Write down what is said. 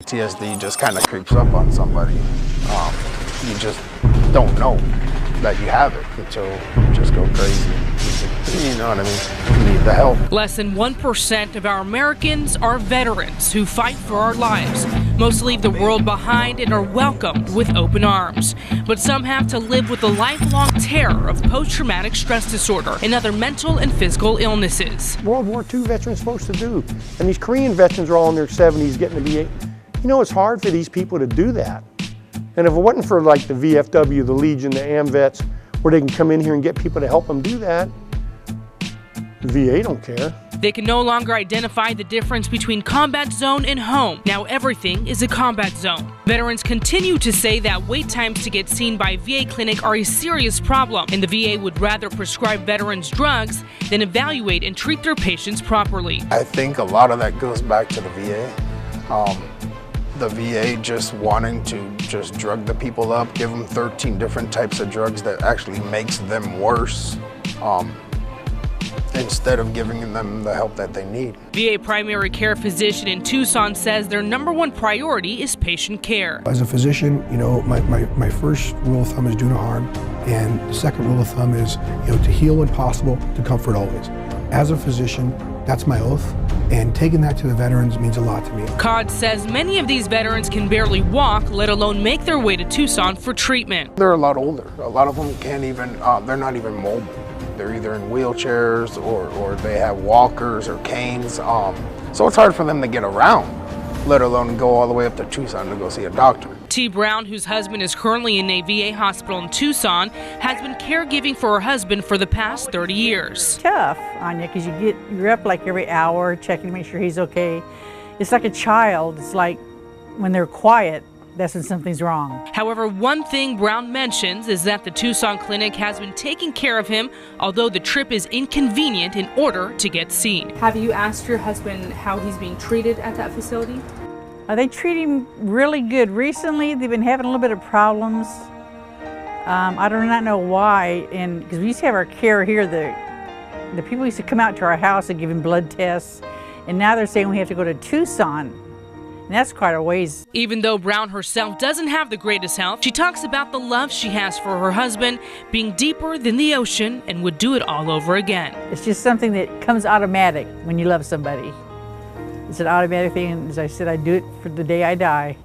PTSD just kind of creeps up on somebody. You just don't know that you have it until you just go crazy. You know what I mean? You need the help. Less than 1% of our Americans are veterans who fight for our lives. Most leave the world behind and are welcomed with open arms. But some have to live with the lifelong terror of post-traumatic stress disorder and other mental and physical illnesses. World War II veterans supposed to do. And these Korean veterans are all in their 70s getting to be, you know, it's hard for these people to do that. And if it wasn't for like the VFW, the Legion, the AMVETS, where they can come in here and get people to help them do that, the VA don't care. They can no longer identify the difference between combat zone and home. Now everything is a combat zone. Veterans continue to say that wait times to get seen by VA clinic are a serious problem, and the VA would rather prescribe veterans drugs than evaluate and treat their patients properly. I think a lot of that goes back to the VA. The VA just wanting to just drug the people up, give them 13 different types of drugs that actually makes them worse, instead of giving them the help that they need. VA primary care physician in Tucson says their #1 priority is patient care. As a physician, you know, my first rule of thumb is do no harm, and the second rule of thumb is, you know, to heal when possible, to comfort always. As a physician, that's my oath, and taking that to the veterans means a lot to me. Codd says many of these veterans can barely walk, let alone make their way to Tucson for treatment. They're a lot older. A lot of them can't even, they're not even mobile. They're either in wheelchairs or they have walkers or canes. So it's hard for them to get around, let alone go all the way up to Tucson to go see a doctor. T. Brown, whose husband is currently in a VA hospital in Tucson, has been caregiving for her husband for the past 30 years. Tough on you because you're up like every hour checking to make sure he's okay. It's like a child. It's like when they're quiet, that's when something's wrong. However, one thing Brown mentions is that the Tucson clinic has been taking care of him, although the trip is inconvenient in order to get seen. Have you asked your husband how he's being treated at that facility? They treat him really good. Recently, they've been having a little bit of problems. I do not know why, and because we used to have our care here, the people used to come out to our house and give him blood tests, and now they're saying we have to go to Tucson. And that's quite a ways. Even though Brown herself doesn't have the greatest health, she talks about the love she has for her husband being deeper than the ocean and would do it all over again. It's just something that comes automatic when you love somebody. It's an automatic thing, and as I said, I do it for the day I die.